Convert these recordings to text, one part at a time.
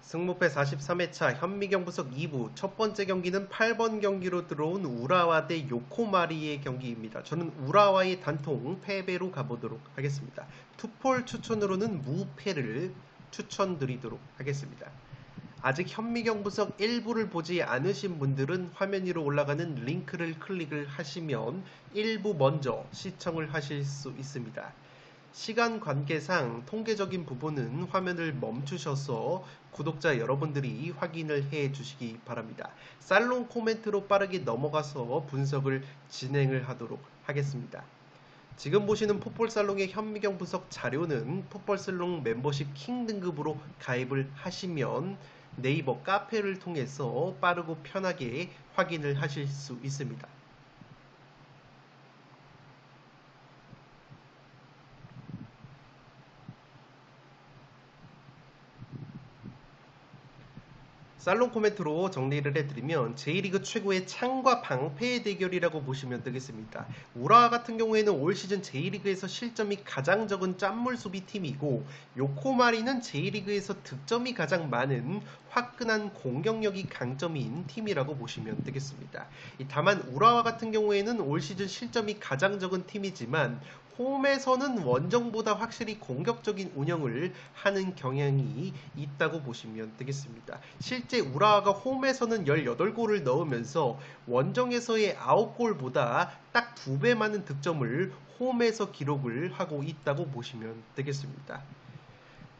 승무패 43회차 현미경 부석 2부 첫 번째 경기는 8번 경기로 들어온 우라와 대 요코마리의 경기입니다. 저는 우라와의 단통 패배로 가보도록 하겠습니다. 투폴 추천으로는 무패를 추천드리도록 하겠습니다. 아직 현미경 부석 1부를 보지 않으신 분들은 화면 위로 올라가는 링크를 클릭을 하시면 1부 먼저 시청을 하실 수 있습니다. 시간 관계상 통계적인 부분은 화면을 멈추셔서 구독자 여러분들이 확인을 해 주시기 바랍니다. 살롱 코멘트로 빠르게 넘어가서 분석을 진행을 하도록 하겠습니다. 지금 보시는 풋볼살롱의 현미경 분석 자료는 풋볼살롱 멤버십 킹 등급으로 가입을 하시면 네이버 카페를 통해서 빠르고 편하게 확인을 하실 수 있습니다. 살롱 코멘트로 정리를 해드리면 J리그 최고의 창과 방패의 대결이라고 보시면 되겠습니다. 우라와 같은 경우에는 올 시즌 J리그에서 실점이 가장 적은 짠물 수비팀이고 요코마리는 J리그에서 득점이 가장 많은 화끈한 공격력이 강점인 팀이라고 보시면 되겠습니다. 다만 우라와 같은 경우에는 올 시즌 실점이 가장 적은 팀이지만 홈에서는 원정보다 확실히 공격적인 운영을 하는 경향이 있다고 보시면 되겠습니다. 실제 우라와가 홈에서는 18골을 넣으면서 원정에서의 9골보다 딱 2배 많은 득점을 홈에서 기록을 하고 있다고 보시면 되겠습니다.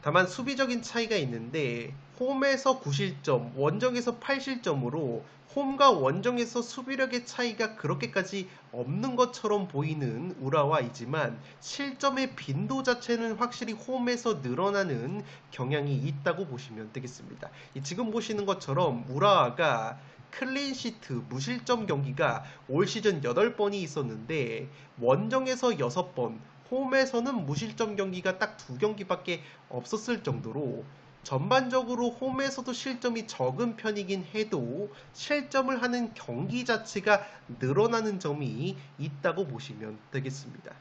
다만 수비적인 차이가 있는데 홈에서 9실점, 원정에서 8실점으로 홈과 원정에서 수비력의 차이가 그렇게까지 없는 것처럼 보이는 우라와이지만 실점의 빈도 자체는 확실히 홈에서 늘어나는 경향이 있다고 보시면 되겠습니다. 지금 보시는 것처럼 우라와가 클린시트, 무실점 경기가 올 시즌 8번이 있었는데 원정에서 6번, 홈에서는 무실점 경기가 딱 2경기밖에 없었을 정도로 전반적으로 홈에서도 실점이 적은 편이긴 해도 실점을 하는 경기 자체가 늘어나는 점이 있다고 보시면 되겠습니다.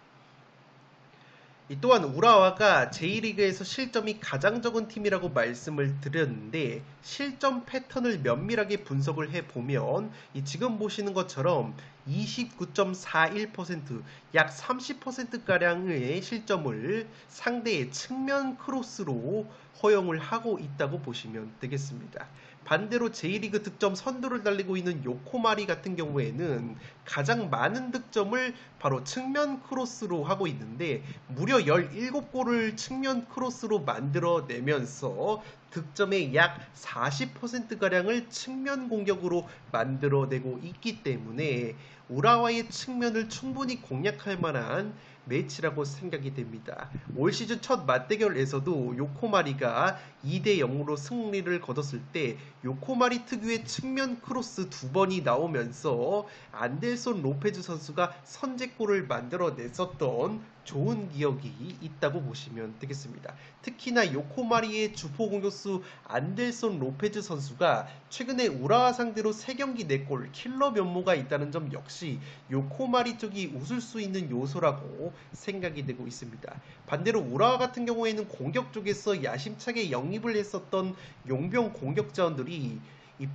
또한 우라와가 J리그에서 실점이 가장 적은 팀이라고 말씀을 드렸는데 실점 패턴을 면밀하게 분석을 해보면 지금 보시는 것처럼 29.41%, 약 30%가량의 실점을 상대의 측면 크로스로 허용을 하고 있다고 보시면 되겠습니다. 반대로 J리그 득점 선두를 달리고 있는 요코마리 같은 경우에는 가장 많은 득점을 바로 측면 크로스로 하고 있는데 무려 17골을 측면 크로스로 만들어내면서 득점의 약 40%가량을 측면 공격으로 만들어내고 있기 때문에 우라와의 측면을 충분히 공략할 만한 매치라고 생각이 됩니다. 올 시즌 첫 맞대결에서도 요코마리가 2대0으로 승리를 거뒀을 때 요코마리 특유의 측면 크로스 2번이 나오면서 안델손 로페즈 선수가 선제골을 만들어냈었던 좋은 기억이 있다고 보시면 되겠습니다. 특히나 요코마리의 주포 공격수 안델손 로페즈 선수가 최근에 우라와 상대로 3경기 4골 킬러 면모가 있다는 점 역시 요코마리 쪽이 웃을 수 있는 요소라고 생각이 되고 있습니다. 반대로 우라와 같은 경우에는 공격 쪽에서 야심차게 영입을 했었던 용병 공격자원들이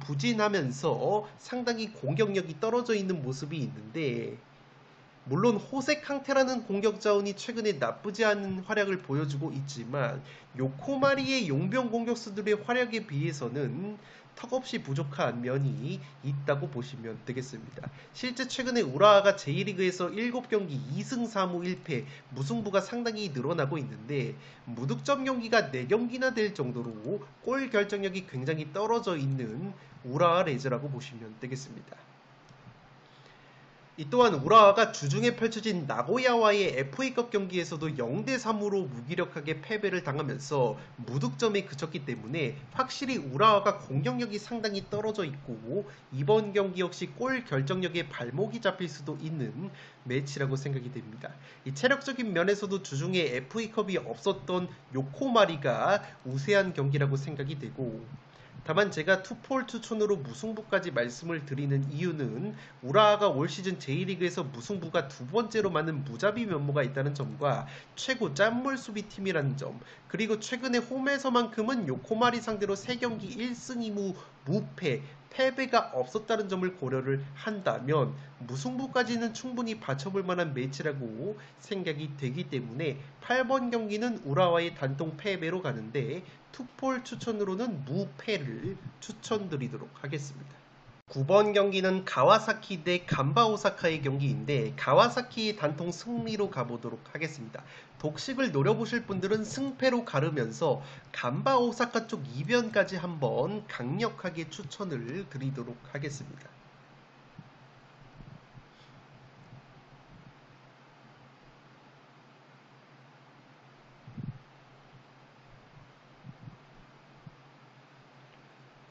부진하면서 상당히 공격력이 떨어져 있는 모습이 있는데 물론 호세 캉테라는 공격 자원이 최근에 나쁘지 않은 활약을 보여주고 있지만 요코마리의 용병 공격수들의 활약에 비해서는 턱없이 부족한 면이 있다고 보시면 되겠습니다. 실제 최근에 우라와가 J리그에서 7경기 2승 4무 1패 무승부가 상당히 늘어나고 있는데 무득점 경기가 4경기나 될 정도로 골 결정력이 굉장히 떨어져 있는 우라와 레즈라고 보시면 되겠습니다. 또한 우라와가 주중에 펼쳐진 나고야와의 FA컵 경기에서도 0대3으로 무기력하게 패배를 당하면서 무득점에 그쳤기 때문에 확실히 우라와가 공격력이 상당히 떨어져 있고 이번 경기 역시 골 결정력에 발목이 잡힐 수도 있는 매치라고 생각이 됩니다. 체력적인 면에서도 주중에 FA컵이 없었던 요코마리가 우세한 경기라고 생각이 되고 다만 제가 투폴 추천으로 무승부까지 말씀을 드리는 이유는 우라와가 올 시즌 J리그에서 무승부가 두 번째로 많은 무자비 면모가 있다는 점과 최고 짠물 수비팀이라는 점, 그리고 최근에 홈에서만큼은 요코마리 상대로 3경기 1승 2무 무패, 패배가 없었다는 점을 고려를 한다면 무승부까지는 충분히 받쳐볼 만한 매치라고 생각이 되기 때문에 8번 경기는 우라와의 단통 패배로 가는데 투폴 추천으로는 무패를 추천드리도록 하겠습니다. 9번 경기는 가와사키 대 간바 오사카의 경기인데 가와사키의 단통 승리로 가보도록 하겠습니다. 독식을 노려보실 분들은 승패로 가르면서 간바 오사카 쪽 이변까지 한번 강력하게 추천을 드리도록 하겠습니다.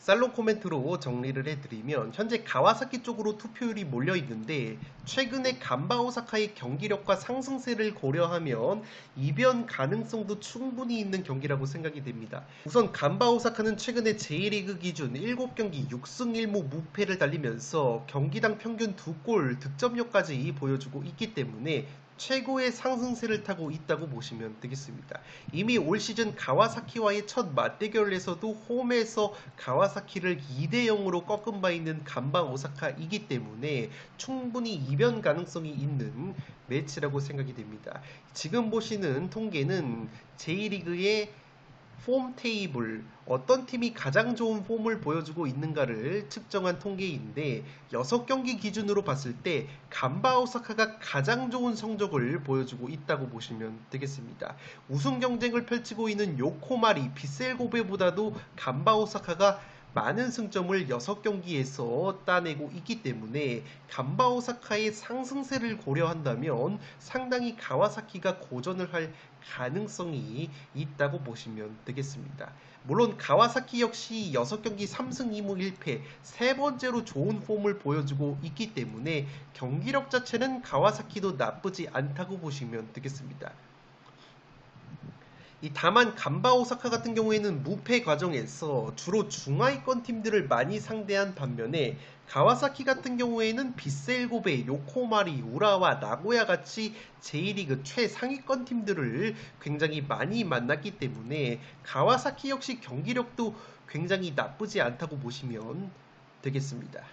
살롱 코멘트로 정리를 해드리면 현재 가와사키 쪽으로 투표율이 몰려있는데 최근에 간바 오사카의 경기력과 상승세를 고려하면 이변 가능성도 충분히 있는 경기라고 생각이 됩니다. 우선 간바 오사카는 최근에 J리그 기준 7경기 6승 1무 무패를 달리면서 경기당 평균 2골 득점력까지 보여주고 있기 때문에 최고의 상승세를 타고 있다고 보시면 되겠습니다. 이미 올 시즌 가와사키와의 첫 맞대결에서도 홈에서 가와사키를 2대0으로 꺾은 바 있는 간바 오사카이기 때문에 충분히 이변 가능성이 있는 매치라고 생각이 됩니다. 지금 보시는 통계는 J리그의 폼 테이블, 어떤 팀이 가장 좋은 폼을 보여주고 있는가를 측정한 통계인데 6경기 기준으로 봤을 때 간바 오사카가 가장 좋은 성적을 보여주고 있다고 보시면 되겠습니다. 우승 경쟁을 펼치고 있는 요코마리, 빗셀고베보다도 간바 오사카가 많은 승점을 6경기에서 따내고 있기 때문에 간바 오사카의 상승세를 고려한다면 상당히 가와사키가 고전을 할 가능성이 있다고 보시면 되겠습니다. 물론 가와사키 역시 6경기 3승 2무 1패 세 번째로 좋은 폼을 보여주고 있기 때문에 경기력 자체는 가와사키도 나쁘지 않다고 보시면 되겠습니다. 다만 간바 오사카 같은 경우에는 무패 과정에서 주로 중하위권 팀들을 많이 상대한 반면에 가와사키 같은 경우에는 빗셀고베, 요코마리, 우라와 나고야 같이 J리그 최상위권 팀들을 굉장히 많이 만났기 때문에 가와사키 역시 경기력도 굉장히 나쁘지 않다고 보시면 되겠습니다.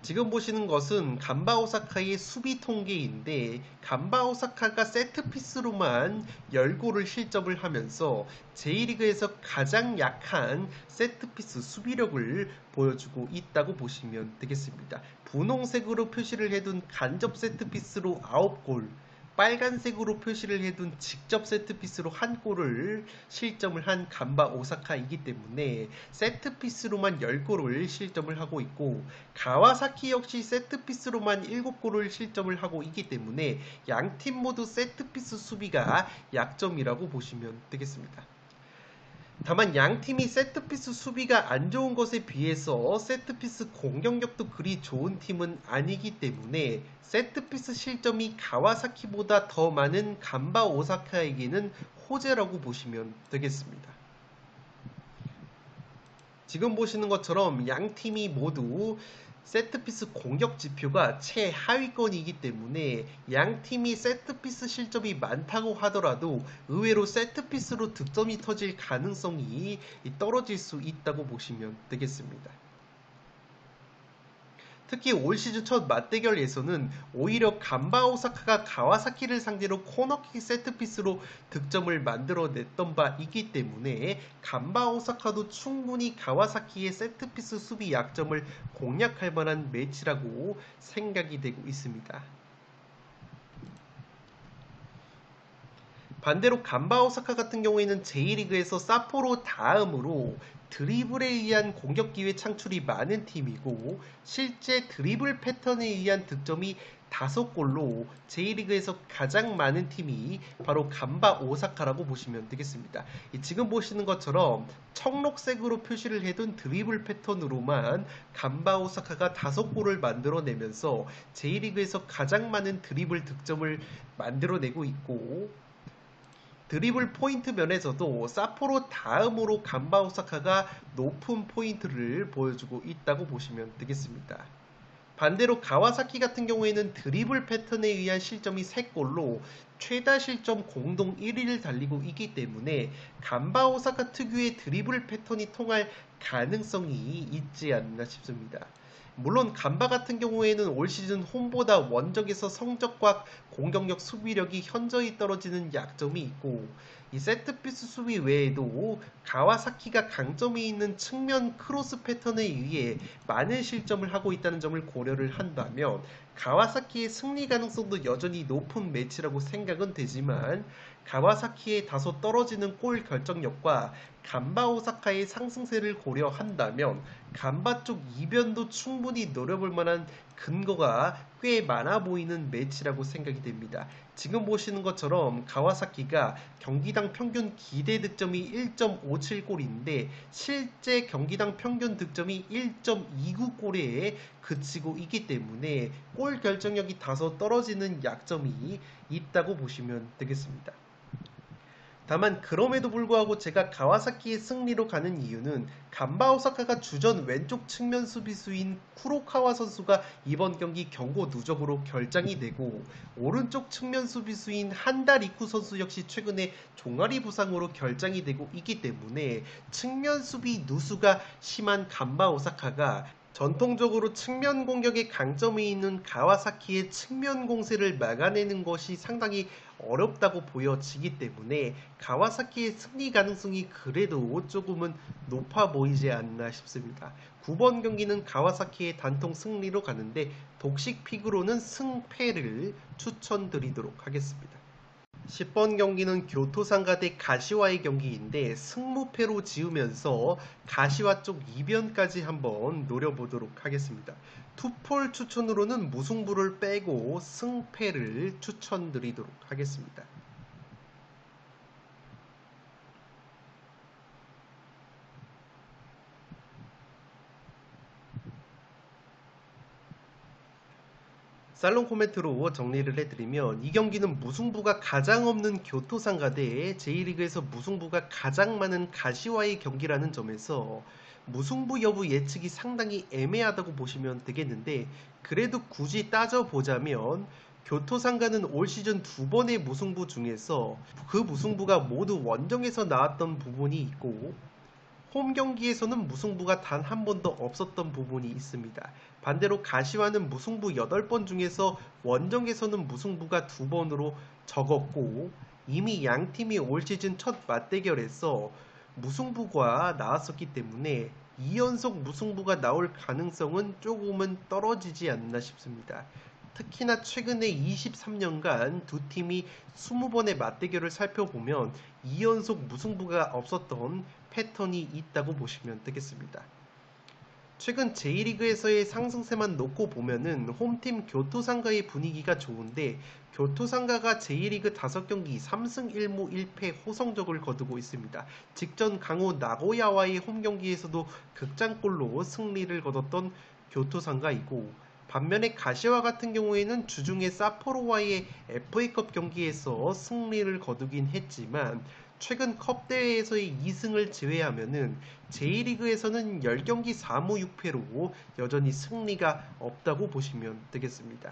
지금 보시는 것은 간바 오사카의 수비 통계인데 간바 오사카가 세트피스로만 10골을 실점을 하면서 J리그에서 가장 약한 세트피스 수비력을 보여주고 있다고 보시면 되겠습니다. 분홍색으로 표시를 해둔 간접 세트피스로 9골, 빨간색으로 표시를 해둔 직접 세트피스로 1골을 실점을 한 간바 오사카이기 때문에 세트피스로만 10골을 실점을 하고 있고 가와사키 역시 세트피스로만 7골을 실점을 하고 있기 때문에 양팀 모두 세트피스 수비가 약점이라고 보시면 되겠습니다. 다만 양팀이 세트피스 수비가 안 좋은 것에 비해서 세트피스 공격력도 그리 좋은 팀은 아니기 때문에 세트피스 실점이 가와사키보다 더 많은 간바 오사카에게는 호재라고 보시면 되겠습니다. 지금 보시는 것처럼 양팀이 모두 세트피스 공격 지표가 최하위권이기 때문에 양팀이 세트피스 실점이 많다고 하더라도 의외로 세트피스로 득점이 터질 가능성이 떨어질 수 있다고 보시면 되겠습니다. 특히 올 시즌 첫 맞대결에서는 오히려 간바 오사카가 가와사키를 상대로 코너킥 세트피스로 득점을 만들어냈던 바 있기 때문에 간바 오사카도 충분히 가와사키의 세트피스 수비 약점을 공략할 만한 매치라고 생각이 되고 있습니다. 반대로 간바 오사카 같은 경우에는 J리그에서 사포로 다음으로 드리블에 의한 공격 기회 창출이 많은 팀이고 실제 드리블 패턴에 의한 득점이 5골로 J리그에서 가장 많은 팀이 바로 간바 오사카라고 보시면 되겠습니다. 지금 보시는 것처럼 청록색으로 표시를 해둔 드리블 패턴으로만 간바 오사카가 5골을 만들어내면서 J리그에서 가장 많은 드리블 득점을 만들어내고 있고 드리블 포인트 면에서도 사포로 다음으로 간바 오사카가 높은 포인트를 보여주고 있다고 보시면 되겠습니다. 반대로 가와사키 같은 경우에는 드리블 패턴에 의한 실점이 3골로 최다 실점 공동 1위를 달리고 있기 때문에 간바 오사카 특유의 드리블 패턴이 통할 가능성이 있지 않나 싶습니다. 물론 간바 같은 경우에는 올 시즌 홈보다 원정에서 성적과 공격력 수비력이 현저히 떨어지는 약점이 있고, 이 세트피스 수비 외에도 가와사키가 강점이 있는 측면 크로스 패턴에 의해 많은 실점을 하고 있다는 점을 고려를 한다면 가와사키의 승리 가능성도 여전히 높은 매치라고 생각은 되지만, 가와사키의 다소 떨어지는 골 결정력과 간바 오사카의 상승세를 고려한다면 간바 쪽 이변도 충분히 노려볼 만한 근거가 꽤 많아 보이는 매치라고 생각이 됩니다. 지금 보시는 것처럼 가와사키가 경기당 평균 기대 득점이 1.57골인데 실제 경기당 평균 득점이 1.29골에 그치고 있기 때문에 골 결정력이 다소 떨어지는 약점이 있다고 보시면 되겠습니다. 다만 그럼에도 불구하고 제가 가와사키의 승리로 가는 이유는 간바 오사카가 주전 왼쪽 측면 수비수인 쿠로카와 선수가 이번 경기 경고 누적으로 결장이 되고, 오른쪽 측면 수비수인 한다 리쿠 선수 역시 최근에 종아리 부상으로 결장이 되고 있기 때문에 측면 수비 누수가 심한 간바 오사카가 전통적으로 측면 공격에 강점이 있는 가와사키의 측면 공세를 막아내는 것이 상당히 어렵다고 보여지기 때문에 가와사키의 승리 가능성이 그래도 조금은 높아 보이지 않나 싶습니다. 9번 경기는 가와사키의 단통 승리로 가는데 독식 픽으로는 승패를 추천드리도록 하겠습니다. 10번 경기는 교토상가 대 가시와의 경기인데 승무패로 지으면서 가시와 쪽 이변까지 한번 노려보도록 하겠습니다. 투폴 추천으로는 무승부를 빼고 승패를 추천드리도록 하겠습니다. 살롱 코멘트로 정리를 해드리면, 이 경기는 무승부가 가장 없는 교토상가 대 J리그에서 무승부가 가장 많은 가시와의 경기라는 점에서 무승부 여부 예측이 상당히 애매하다고 보시면 되겠는데, 그래도 굳이 따져보자면 교토상가는 올 시즌 2번의 무승부 중에서 그 무승부가 모두 원정에서 나왔던 부분이 있고, 홈 경기에서는 무승부가 단 한 번도 없었던 부분이 있습니다. 반대로 가시와는 무승부 8번 중에서 원정에서는 무승부가 2번으로 적었고, 이미 양 팀이 올 시즌 첫 맞대결에서 무승부가 나왔었기 때문에 2연속 무승부가 나올 가능성은 조금은 떨어지지 않나 싶습니다. 특히나 최근에 23년간 두 팀이 20번의 맞대결을 살펴보면 2연속 무승부가 없었던 패턴이 있다고 보시면 되겠습니다. 최근 J리그에서의 상승세만 놓고 보면은 홈팀 교토상가의 분위기가 좋은데, 교토상가가 J리그 5경기 3승 1무 1패 호성적을 거두고 있습니다. 직전 강호 나고야와의 홈경기에서도 극장골로 승리를 거뒀던 교토상가이고, 반면에 가시와 같은 경우에는 주중에 사포로와의 FA컵 경기에서 승리를 거두긴 했지만 최근 컵 대회에서의 2승을 제외하면은 J리그에서는 10경기 4무 6패로 여전히 승리가 없다고 보시면 되겠습니다.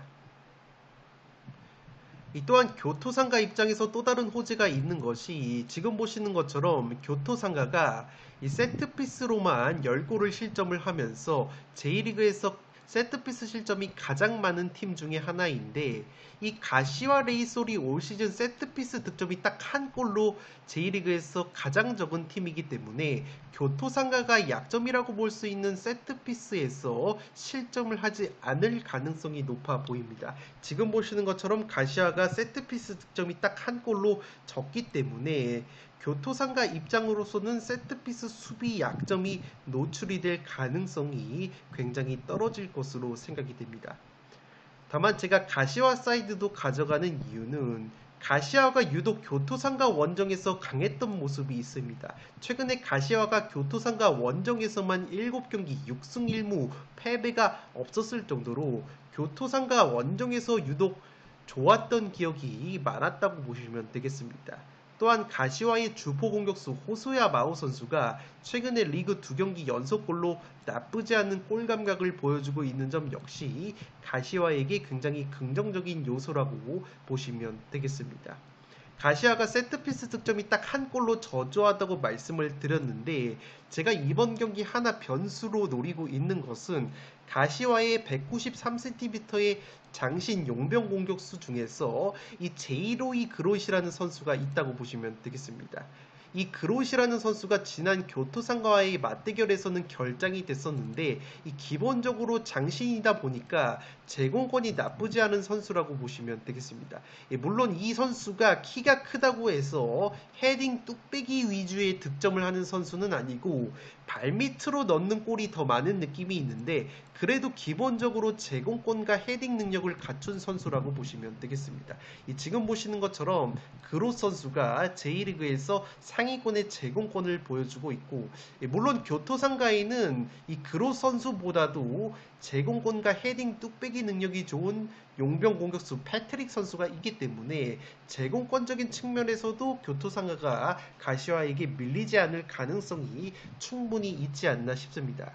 이 또한 교토상가 입장에서 또 다른 호재가 있는 것이, 지금 보시는 것처럼 교토상가가 이 세트피스로만 10골을 실점을 하면서 J리그에서 세트피스 실점이 가장 많은 팀 중에 하나인데, 이 가시와 레이솔이 올 시즌 세트피스 득점이 딱 한 골로 J리그에서 가장 적은 팀이기 때문에 교토상가가 약점이라고 볼 수 있는 세트피스에서 실점을 하지 않을 가능성이 높아 보입니다. 지금 보시는 것처럼 가시와가 세트피스 득점이 딱 한 골로 적기 때문에 교토상가 입장으로서는 세트피스 수비 약점이 노출이 될 가능성이 굉장히 떨어질 것으로 생각이 됩니다. 다만 제가 가시와 사이드도 가져가는 이유는 가시와가 유독 교토상가 원정에서 강했던 모습이 있습니다. 최근에 가시와가 교토상가 원정에서만 7경기 6승 1무 패배가 없었을 정도로 교토상가 원정에서 유독 좋았던 기억이 많았다고 보시면 되겠습니다. 또한 가시와의 주포 공격수 호소야 마오 선수가 최근에 리그 2경기 연속골로 나쁘지 않은 골 감각을 보여주고 있는 점 역시 가시와에게 굉장히 긍정적인 요소라고 보시면 되겠습니다. 가시아가 세트피스 득점이 딱 한 골로 저조하다고 말씀을 드렸는데 제가 이번 경기 하나 변수로 노리고 있는 것은 가시와의 193cm의 장신 용병 공격수 중에서 이 제이로이 그롯이라는 선수가 있다고 보시면 되겠습니다. 이 그롯이라는 선수가 지난 교토상과의 맞대결에서는 결장이 됐었는데 이 기본적으로 장신이다 보니까 제공권이 나쁘지 않은 선수라고 보시면 되겠습니다. 물론 이 선수가 키가 크다고 해서 헤딩 뚝배기 위주의 득점을 하는 선수는 아니고 발밑으로 넣는 골이 더 많은 느낌이 있는데 그래도 기본적으로 제공권과 헤딩 능력을 갖춘 선수라고 보시면 되겠습니다. 지금 보시는 것처럼 그롯 선수가 J리그에서 상위권의 제공권을 보여주고 있고 물론 교토상가에는 이 그롯 선수보다도 제공권과 헤딩 뚝배기 능력이 좋은 용병 공격수 패트릭 선수가 있기 때문에 제공권적인 측면에서도 교토상가가 가시와에게 밀리지 않을 가능성이 충분히 있지 않나 싶습니다.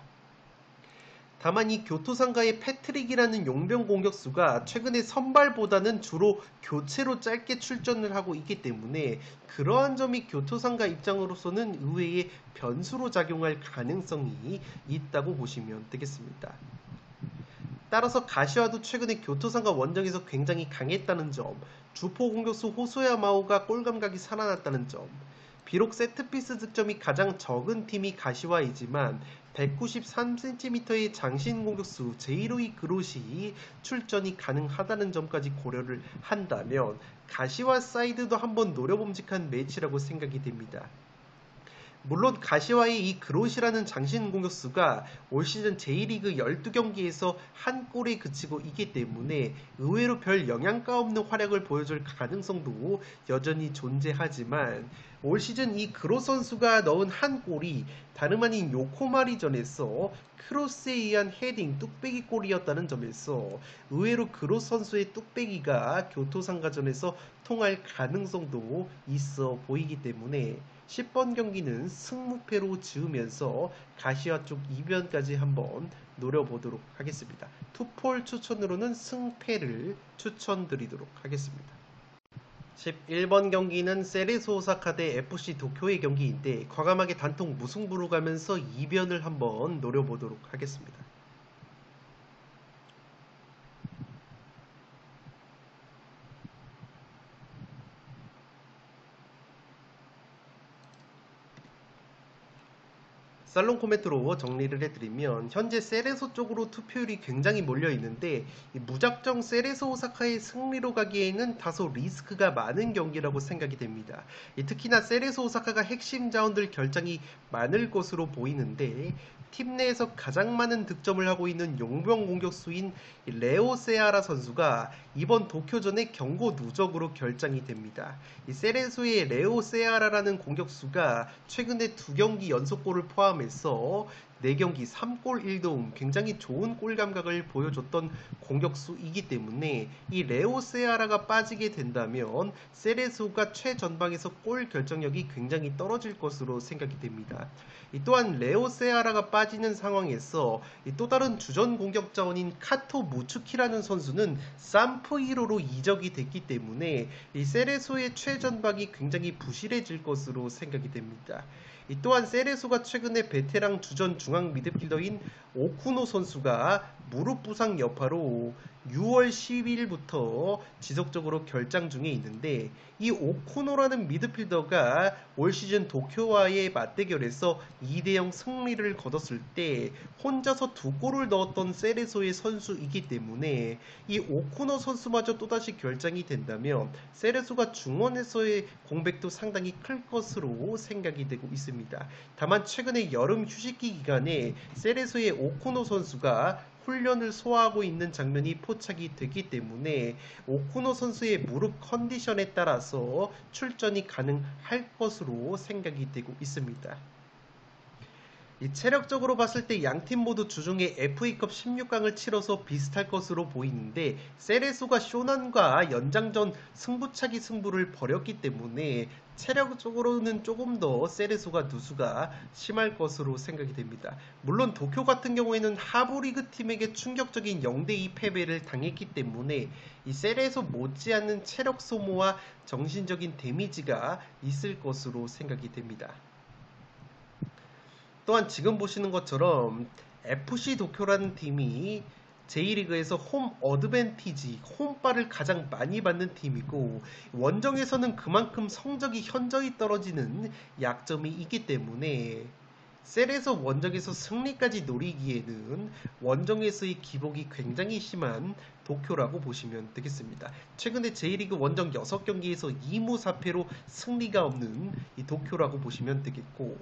다만 이 교토상가의 패트릭이라는 용병 공격수가 최근에 선발보다는 주로 교체로 짧게 출전을 하고 있기 때문에 그러한 점이 교토상가 입장으로서는 의외의 변수로 작용할 가능성이 있다고 보시면 되겠습니다. 따라서 가시와도 최근에 교토상가 원정에서 굉장히 강했다는 점, 주포 공격수 호소야 마오가 골감각이 살아났다는 점, 비록 세트피스 득점이 가장 적은 팀이 가시와이지만 193cm의 장신 공격수 제이로이 그롯이 출전이 가능하다는 점까지 고려를 한다면 가시와 사이드도 한번 노려봄직한 매치라고 생각이 됩니다. 물론 가시와의 이 그롯이라는 장신 공격수가 올 시즌 J리그 12경기에서 한 골에 그치고 있기 때문에 의외로 별 영향가 없는 활약을 보여줄 가능성도 여전히 존재하지만 올 시즌 이 그롯 선수가 넣은 한 골이 다름 아닌 요코마리전에서 크로스에 의한 헤딩 뚝배기 골이었다는 점에서 의외로 그롯 선수의 뚝배기가 교토상가전에서 통할 가능성도 있어 보이기 때문에 10번 경기는 승무패로 지으면서 가시와 쪽 이변까지 한번 노려보도록 하겠습니다. 투폴 추천으로는 승패를 추천드리도록 하겠습니다. 11번 경기는 세레소 오사카 대 FC 도쿄의 경기인데 과감하게 단통 무승부로 가면서 이변을 한번 노려보도록 하겠습니다. 살롱 코멘트로 정리를 해드리면 현재 세레소 쪽으로 투표율이 굉장히 몰려있는데 무작정 세레소 오사카의 승리로 가기에는 다소 리스크가 많은 경기라고 생각이 됩니다. 특히나 세레소 오사카가 핵심 자원들 결장이 많을 것으로 보이는데 팀 내에서 가장 많은 득점을 하고 있는 용병 공격수인 레오 세아라 선수가 이번 도쿄전에 경고 누적으로 결장이 됩니다. 세레소의 레오 세아라라는 공격수가 최근에 2경기 연속골을 포함해서 4경기 3골 1도움 굉장히 좋은 골 감각을 보여줬던 공격수이기 때문에 이 레오 세아라가 빠지게 된다면 세레소가 최전방에서 골 결정력이 굉장히 떨어질 것으로 생각이 됩니다. 또한 레오 세아라가 빠지는 상황에서 또 다른 주전 공격 자원인 카토 무츠키라는 선수는 삼프이로로 이적이 됐기 때문에 이 세레소의 최전방이 굉장히 부실해질 것으로 생각이 됩니다. 또한 세레소가 최근에 베테랑 주전 중앙 미드필더인 오쿠노 선수가 무릎 부상 여파로 6월 10일부터 지속적으로 결장 중에 있는데 이 오쿠노라는 미드필더가 올 시즌 도쿄와의 맞대결에서 2대0 승리를 거뒀을 때 혼자서 2골을 넣었던 세레소의 선수이기 때문에 이 오쿠노 선수마저 또다시 결장이 된다면 세레소가 중원에서의 공백도 상당히 클 것으로 생각이 되고 있습니다. 다만 최근에 여름 휴식기 기간에 세레소의 오쿠노 선수가 훈련을 소화하고 있는 장면이 포착이 되기 때문에 오쿠노 선수의 무릎 컨디션에 따라서 출전이 가능할 것으로 생각이 되고 있습니다. 이 체력적으로 봤을 때 양팀 모두 주중에 FA컵 16강을 치러서 비슷할 것으로 보이는데 세레소가 쇼난과 연장전 승부차기 승부를 벌였기 때문에 체력적으로는 조금 더 세레소가 누수가 심할 것으로 생각이 됩니다. 물론 도쿄 같은 경우에는 하부리그 팀에게 충격적인 0대2 패배를 당했기 때문에 이 세레소 못지않는 체력 소모와 정신적인 데미지가 있을 것으로 생각이 됩니다. 또한 지금 보시는 것처럼 FC 도쿄라는 팀이 J리그에서 홈 어드밴티지, 홈바를 가장 많이 받는 팀이고 원정에서는 그만큼 성적이 현저히 떨어지는 약점이 있기 때문에 셀에서 원정에서 승리까지 노리기에는 원정에서의 기복이 굉장히 심한 도쿄라고 보시면 되겠습니다. 최근에 J리그 원정 6경기에서 2무 4패로 승리가 없는 이 도쿄라고 보시면 되겠고,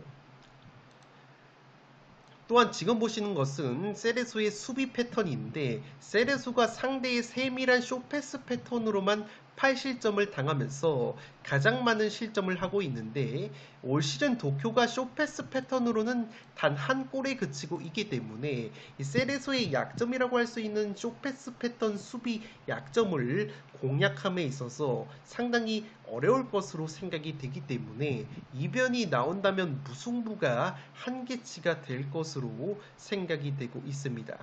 또한 지금 보시는 것은 세레소의 수비 패턴인데 세레소가 상대의 세밀한 쇼패스 패턴으로만 8실점을 당하면서 가장 많은 실점을 하고 있는데 올 시즌 도쿄가 쇼패스 패턴으로는 단 한 골에 그치고 있기 때문에 이 세레소의 약점이라고 할 수 있는 쇼패스 패턴 수비 약점을 공략함에 있어서 상당히 어려울 것으로 생각이 되기 때문에 이변이 나온다면 무승부가 한계치가 될 것으로 생각이 되고 있습니다.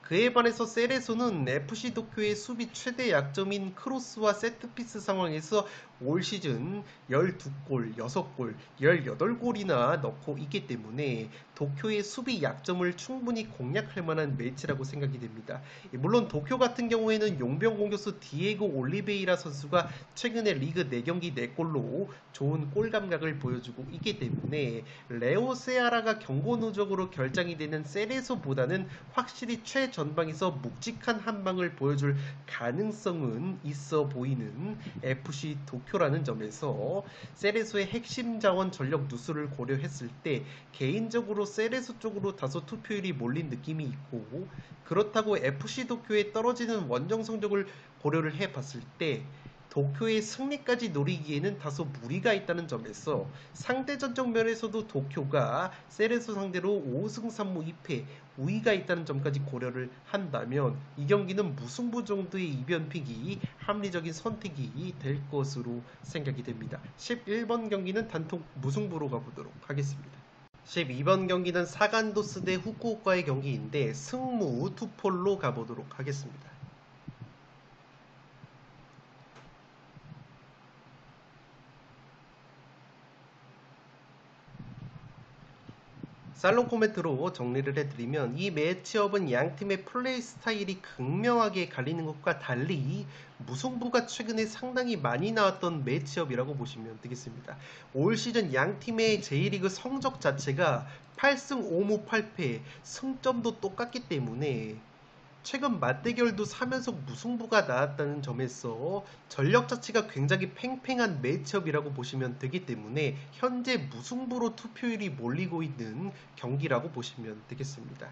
그에 반해서 세레소는 FC 도쿄의 수비 최대 약점인 크로스와 세트피스 상황에서 올 시즌 12골, 6골, 18골이나 넣고 있기 때문에 도쿄의 수비 약점을 충분히 공략할 만한 매치라고 생각이 됩니다. 물론 도쿄 같은 경우에는 용병 공격수 디에고 올리베이라 선수가 최근에 리그 4경기 4골로 좋은 골 감각을 보여주고 있기 때문에 레오 세아라가 경고 누적으로 결장이 되는 세레소보다는 확실히 최전방에서 묵직한 한방을 보여줄 가능성은 있어 보이는 FC 도쿄라는 점에서 세레소의 핵심 자원 전력 누수를 고려했을 때 개인적으로 세레소 쪽으로 다소 투표율이 몰린 느낌이 있고, 그렇다고 FC 도쿄의 떨어지는 원정 성적을 고려를 해봤을 때 도쿄의 승리까지 노리기에는 다소 무리가 있다는 점에서 상대전적 면에서도 도쿄가 세레소 상대로 5승 3무 2패 우위가 있다는 점까지 고려를 한다면 이 경기는 무승부 정도의 이변픽이 합리적인 선택이 될 것으로 생각이 됩니다. 11번 경기는 단통 무승부로 가보도록 하겠습니다. 12번 경기는 사간도스 대 후쿠오카의 경기인데 승무 투폴로 가보도록 하겠습니다. 살롱 코멘트로 정리를 해드리면 이 매치업은 양팀의 플레이 스타일이 극명하게 갈리는 것과 달리 무승부가 최근에 상당히 많이 나왔던 매치업이라고 보시면 되겠습니다. 올 시즌 양팀의 J리그 성적 자체가 8승 5무 8패, 승점도 똑같기 때문에 최근 맞대결도 3연속 무승부가 나왔다는 점에서 전력 자체가 굉장히 팽팽한 매치업이라고 보시면 되기 때문에 현재 무승부로 투표율이 몰리고 있는 경기라고 보시면 되겠습니다.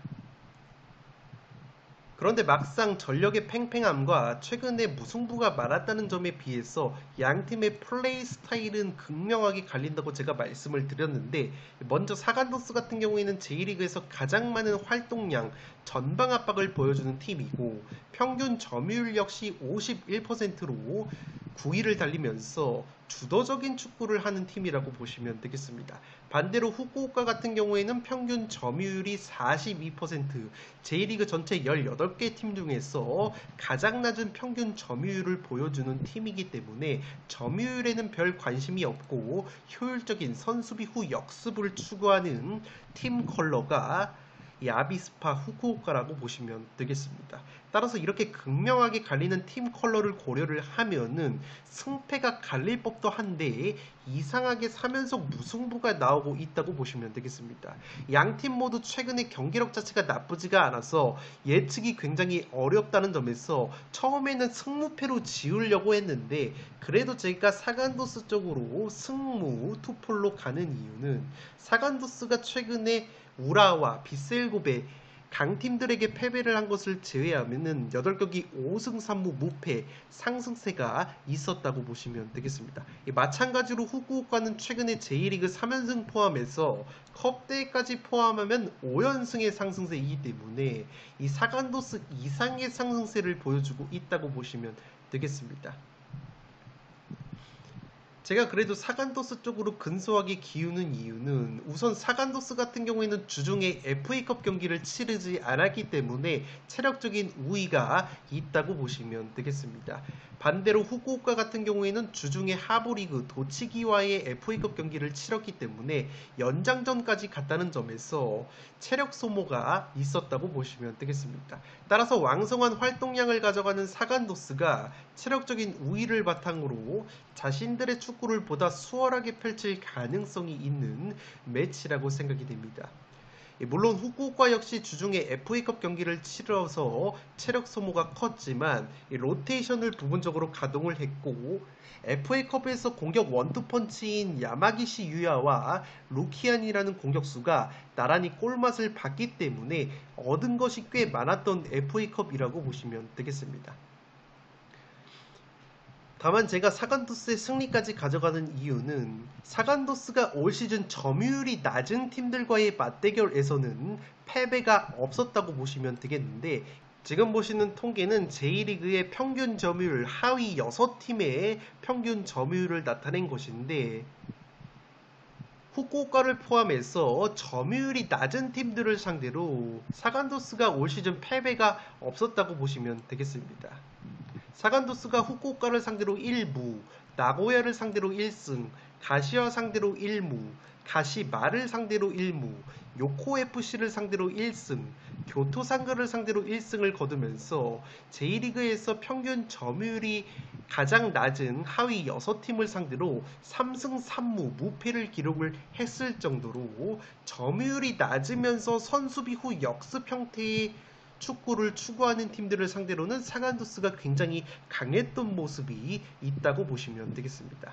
그런데 막상 전력의 팽팽함과 최근에 무승부가 많았다는 점에 비해서 양팀의 플레이 스타일은 극명하게 갈린다고 제가 말씀을 드렸는데, 먼저 사간도스 같은 경우에는 J리그에서 가장 많은 활동량, 전방 압박을 보여주는 팀이고 평균 점유율 역시 51%로 9위를 달리면서 주도적인 축구를 하는 팀이라고 보시면 되겠습니다. 반대로 후쿠오카 같은 경우에는 평균 점유율이 42%, J리그 전체 18개 팀 중에서 가장 낮은 평균 점유율을 보여주는 팀이기 때문에 점유율에는 별 관심이 없고 효율적인 선수비 후 역습을 추구하는 팀 컬러가 이 아비스파 후쿠오카라고 보시면 되겠습니다. 따라서 이렇게 극명하게 갈리는 팀 컬러를 고려를 하면은 승패가 갈릴 법도 한데 이상하게 3연속 무승부가 나오고 있다고 보시면 되겠습니다. 양팀 모두 최근에 경기력 자체가 나쁘지가 않아서 예측이 굉장히 어렵다는 점에서 처음에는 승무패로 지우려고 했는데, 그래도 제가 사간도스 쪽으로 승무 투폴로 가는 이유는 사간도스가 최근에 우라와 비셀고베 강팀들에게 패배를 한 것을 제외하면은 8경기 5승 3무 무패 상승세가 있었다고 보시면 되겠습니다. 마찬가지로 후쿠오카는 최근에 J리그 3연승 포함해서 컵대회까지 포함하면 5연승의 상승세이기 때문에 이 사간도스 이상의 상승세를 보여주고 있다고 보시면 되겠습니다. 제가 그래도 사간도스 쪽으로 근소하게 기우는 이유는 우선 사간도스 같은 경우에는 주중에 FA컵 경기를 치르지 않았기 때문에 체력적인 우위가 있다고 보시면 되겠습니다. 반대로 후쿠오카 같은 경우에는 주중에 하부리그 도치기와의 FA컵 경기를 치렀기 때문에 연장전까지 갔다는 점에서 체력 소모가 있었다고 보시면 되겠습니다. 따라서 왕성한 활동량을 가져가는 사간도스가 체력적인 우위를 바탕으로 자신들의 축구를 보다 수월하게 펼칠 가능성이 있는 매치라고 생각이 됩니다. 물론 후쿠오카 역시 주중에 FA컵 경기를 치러서 체력 소모가 컸지만 로테이션을 부분적으로 가동을 했고 FA컵에서 공격 원투펀치인 야마기시 유야와 루키안이라는 공격수가 나란히 골맛을 봤기 때문에 얻은 것이 꽤 많았던 FA컵이라고 보시면 되겠습니다. 다만 제가 사간도스의 승리까지 가져가는 이유는 사간도스가 올 시즌 점유율이 낮은 팀들과의 맞대결에서는 패배가 없었다고 보시면 되겠는데 지금 보시는 통계는 J리그의 평균 점유율 하위 6팀의 평균 점유율을 나타낸 것인데 후쿠오카를 포함해서 점유율이 낮은 팀들을 상대로 사간도스가 올 시즌 패배가 없었다고 보시면 되겠습니다. 사간도스가 후쿠오카를 상대로 1무, 나고야를 상대로 1승, 가시와 상대로 1무, 가시마를 상대로 1무, 요코FC를 상대로 1승, 교토상가를 상대로 1승을 거두면서 J리그에서 평균 점유율이 가장 낮은 하위 6팀을 상대로 3승 3무 무패를 기록을 했을 정도로 점유율이 낮으면서 선수비 후 역습 형태의 축구를 추구하는 팀들을 상대로는 사간도스가 굉장히 강했던 모습이 있다고 보시면 되겠습니다.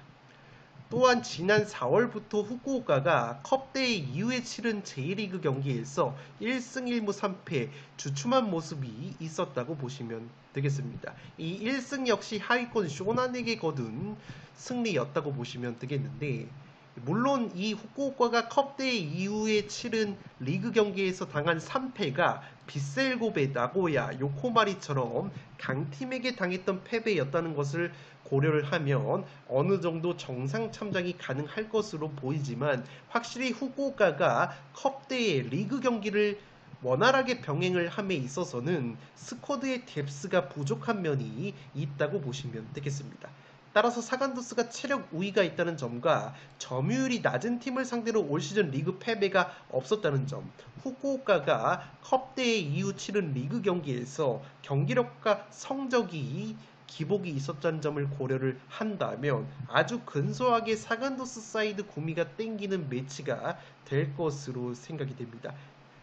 또한 지난 4월부터 후쿠오카가 컵대회 이후에 치른 J리그 경기에서 1승 1무 3패 주춤한 모습이 있었다고 보시면 되겠습니다. 이 1승 역시 하위권 쇼난에게 거둔 승리였다고 보시면 되겠는데 물론 이 후쿠오카가 컵대회 이후에 치른 리그 경기에서 당한 3패가 빗셀고베, 나고야, 요코마리처럼 강팀에게 당했던 패배였다는 것을 고려를 하면 어느 정도 정상 참작이 가능할 것으로 보이지만 확실히 후쿠오카가 컵대회 리그 경기를 원활하게 병행을 함에 있어서는 스쿼드의 뎁스가 부족한 면이 있다고 보시면 되겠습니다. 따라서 사간도스가 체력 우위가 있다는 점과 점유율이 낮은 팀을 상대로 올 시즌 리그 패배가 없었다는 점, 후쿠오카가 컵대회 이후 치른 리그 경기에서 경기력과 성적이 기복이 있었다는 점을 고려를 한다면 아주 근소하게 사간도스 사이드 구미가 땡기는 매치가 될 것으로 생각이 됩니다.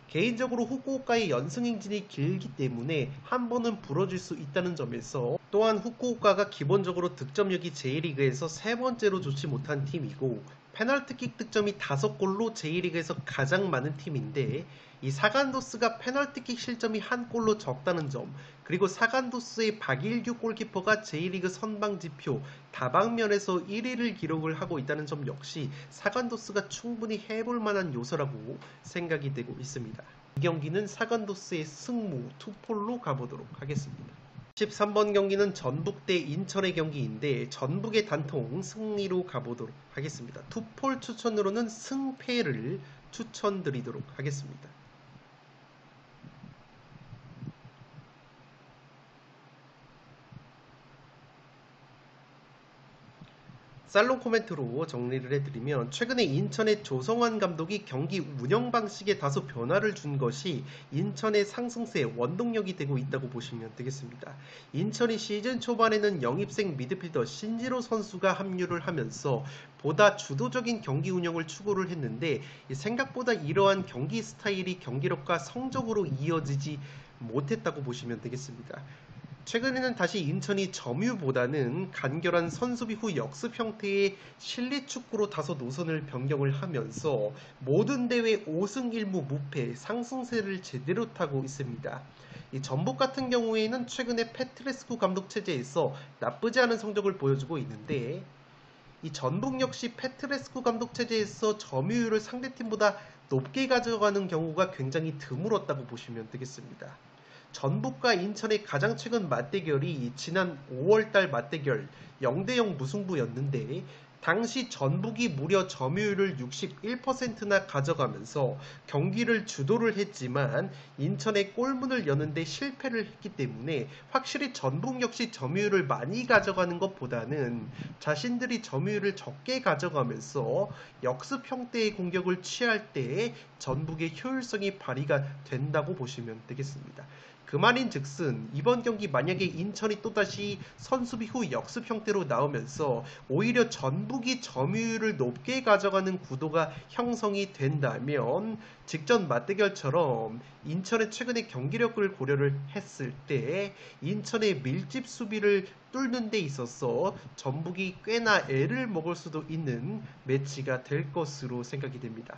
개인적으로 후쿠오카의 연승 행진이 길기 때문에 한 번은 부러질 수 있다는 점에서 또한 후쿠오카가 기본적으로 득점력이 J리그에서 3번째로 좋지 못한 팀이고 페널티킥 득점이 5골로 J리그에서 가장 많은 팀인데 이 사간도스가 페널티킥 실점이 1골로 적다는 점 그리고 사간도스의 박일규 골키퍼가 J리그 선방지표 다방면에서 1위를 기록을 하고 있다는 점 역시 사간도스가 충분히 해볼 만한 요소라고 생각이 되고 있습니다. 이 경기는 사간도스의 승무 투폴로 가보도록 하겠습니다. 13번 경기는 전북 대 인천의 경기인데 전북의 단통 승리로 가보도록 하겠습니다. 투폴 추천으로는 승패를 추천드리도록 하겠습니다. 살롱 코멘트로 정리를 해드리면 최근에 인천의 조성환 감독이 경기 운영 방식에 다소 변화를 준 것이 인천의 상승세의 원동력이 되고 있다고 보시면 되겠습니다. 인천이 시즌 초반에는 영입생 미드필더 신지로 선수가 합류를 하면서 보다 주도적인 경기 운영을 추구를 했는데 생각보다 이러한 경기 스타일이 경기력과 성적으로 이어지지 못했다고 보시면 되겠습니다. 최근에는 다시 인천이 점유보다는 간결한 선수비 후 역습 형태의 실내 축구로 다소 노선을 변경을 하면서 모든 대회 5승 1무 무패 상승세를 제대로 타고 있습니다. 이 전북 같은 경우에는 최근에 페트레스쿠 감독 체제에서 나쁘지 않은 성적을 보여주고 있는데, 이 전북 역시 페트레스쿠 감독 체제에서 점유율을 상대팀보다 높게 가져가는 경우가 굉장히 드물었다고 보시면 되겠습니다. 전북과 인천의 가장 최근 맞대결이 지난 5월달 맞대결 0대0 무승부였는데, 당시 전북이 무려 점유율을 61%나 가져가면서 경기를 주도를 했지만 인천의 골문을 여는데 실패를 했기 때문에 확실히 전북 역시 점유율을 많이 가져가는 것보다는 자신들이 점유율을 적게 가져가면서 역습 형태의 공격을 취할 때 전북의 효율성이 발휘가 된다고 보시면 되겠습니다. 그 말인즉슨 이번 경기 만약에 인천이 또다시 선수비 후 역습 형태로 나오면서 오히려 전북이 점유율을 높게 가져가는 구도가 형성이 된다면 직전 맞대결처럼 인천의 최근의 경기력을 고려를 했을 때 인천의 밀집 수비를 뚫는 데 있어서 전북이 꽤나 애를 먹을 수도 있는 매치가 될 것으로 생각이 됩니다.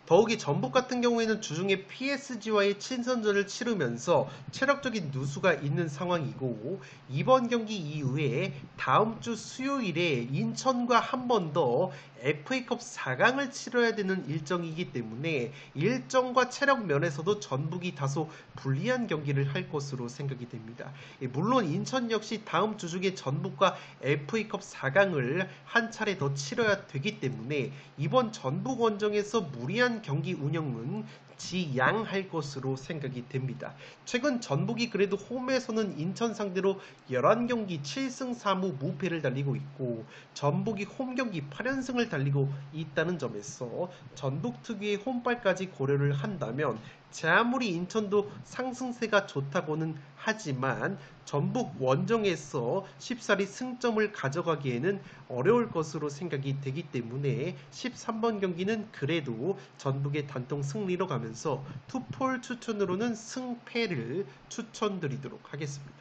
더욱이 전북 같은 경우에는 주중에 PSG와의 친선전을 치르면서 체력적인 누수가 있는 상황이고, 이번 경기 이후에 다음 주 수요일에 인천과 한 번 더 FA컵 4강을 치러야 되는 일정이기 때문에 일정과 체력 면에서도 전북이 다소 불리한 경기를 할 것으로 생각이 됩니다. 물론 인천 역시 다음 주 중에 전북과 FA컵 4강을 한 차례 더 치러야 되기 때문에 이번 전북 원정에서 무리한 경기 운영은 지양할 것으로 생각이 됩니다. 최근 전북이 그래도 홈에서는 인천 상대로 11경기 7승 4무 무패를 달리고 있고, 전북이 홈경기 8연승을 달리고 있다는 점에서 전북 특유의 홈발까지 고려를 한다면 제 아무리 인천도 상승세가 좋다고는 하지만 전북 원정에서 쉽사리 승점을 가져가기에는 어려울 것으로 생각이 되기 때문에 13번 경기는 그래도 전북의 단통 승리로 가면서 투폴 추천으로는 승패를 추천드리도록 하겠습니다.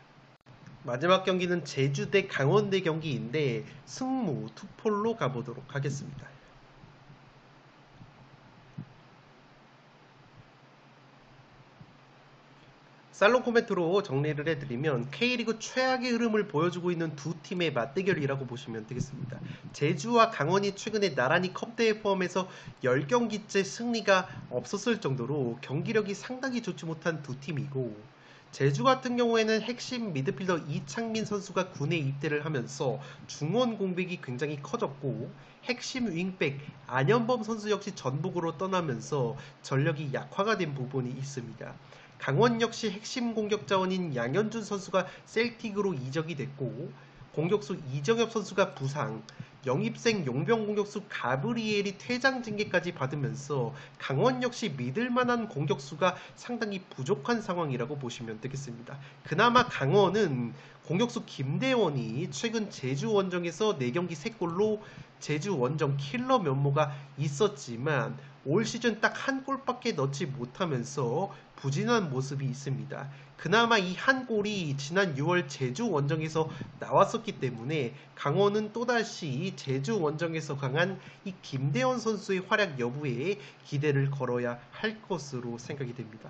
마지막 경기는 제주 대 강원대 경기인데 승무 투폴로 가보도록 하겠습니다. 살롱 코멘트로 정리를 해드리면 K리그 최악의 흐름을 보여주고 있는 두 팀의 맞대결이라고 보시면 되겠습니다. 제주와 강원이 최근에 나란히 컵대회 포함해서 10경기째 승리가 없었을 정도로 경기력이 상당히 좋지 못한 두 팀이고, 제주 같은 경우에는 핵심 미드필더 이창민 선수가 군에 입대를 하면서 중원 공백이 굉장히 커졌고, 핵심 윙백 안현범 선수 역시 전북으로 떠나면서 전력이 약화가 된 부분이 있습니다. 강원 역시 핵심 공격 자원인 양현준 선수가 셀틱으로 이적이 됐고, 공격수 이정엽 선수가 부상, 영입생 용병 공격수 가브리엘이 퇴장 징계까지 받으면서 강원 역시 믿을만한 공격수가 상당히 부족한 상황이라고 보시면 되겠습니다. 그나마 강원은 공격수 김대원이 최근 제주 원정에서 4경기 3골로 제주 원정 킬러 면모가 있었지만 올 시즌 딱 한 골밖에 넣지 못하면서 부진한 모습이 있습니다. 그나마 이 한 골이 지난 6월 제주 원정에서 나왔었기 때문에 강원은 또다시 제주 원정에서 강한 이 김대원 선수의 활약 여부에 기대를 걸어야 할 것으로 생각이 됩니다.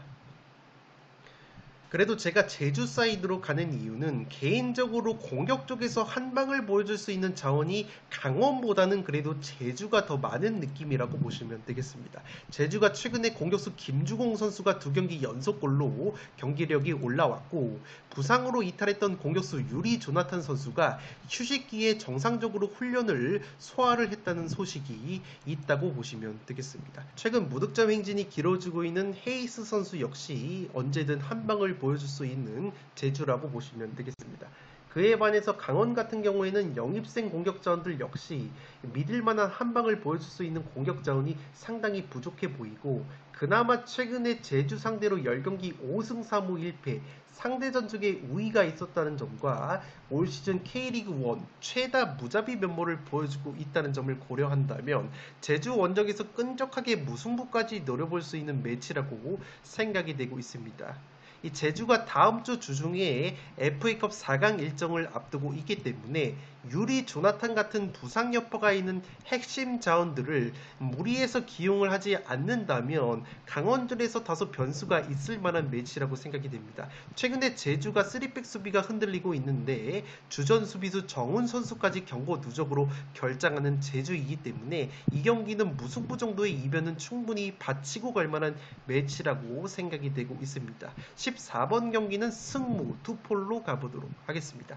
그래도 제가 제주 사이드로 가는 이유는 개인적으로 공격 쪽에서 한 방을 보여줄 수 있는 자원이 강원보다는 그래도 제주가 더 많은 느낌이라고 보시면 되겠습니다. 제주가 최근에 공격수 김주공 선수가 2경기 연속골로 경기력이 올라왔고, 부상으로 이탈했던 공격수 유리 조나탄 선수가 휴식기에 정상적으로 훈련을 소화를 했다는 소식이 있다고 보시면 되겠습니다. 최근 무득점 행진이 길어지고 있는 헤이스 선수 역시 언제든 한 방을 보여줄 수 있는 제주라고 보시면 되겠습니다. 그에 반해서 강원 같은 경우에는 영입생 공격 자원들 역시 믿을만한 한 방을 보여줄 수 있는 공격 자원이 상당히 부족해 보이고, 그나마 최근에 제주 상대로 10경기 5승 4무 1패 상대 전적에 우위가 있었다는 점과 올 시즌 K리그 1 최다 무자비 면모를 보여주고 있다는 점을 고려한다면 제주 원정에서 끈적하게 무승부까지 노려볼 수 있는 매치라고 생각이 되고 있습니다. 이 제주가 다음 주 주중에 FA컵 4강 일정을 앞두고 있기 때문에 유리 조나탄 같은 부상 여파가 있는 핵심 자원들을 무리해서 기용을 하지 않는다면 강원전에서 다소 변수가 있을 만한 매치라고 생각이 됩니다. 최근에 제주가 3백 수비가 흔들리고 있는데 주전 수비수 정훈 선수까지 경고 누적으로 결장하는 제주이기 때문에 이 경기는 무승부 정도의 이변은 충분히 받치고 갈 만한 매치라고 생각이 되고 있습니다. 14번 경기는 승무 투폴로 가보도록 하겠습니다.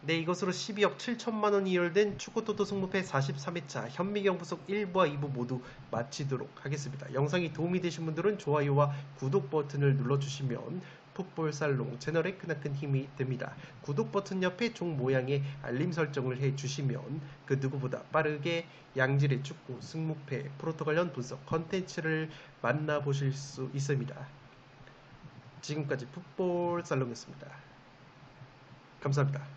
네, 이것으로 12억 7천만원이 이열된 축구토토 승무패 43회차 현미경 부속 1부와 2부 모두 마치도록 하겠습니다. 영상이 도움이 되신 분들은 좋아요와 구독 버튼을 눌러주시면 풋볼살롱 채널에 크나큰 힘이 됩니다. 구독 버튼 옆에 종 모양의 알림 설정을 해주시면 그 누구보다 빠르게 양질의 축구 승무패 프로토 관련 분석 컨텐츠를 만나보실 수 있습니다. 지금까지 풋볼살롱이었습니다. 감사합니다.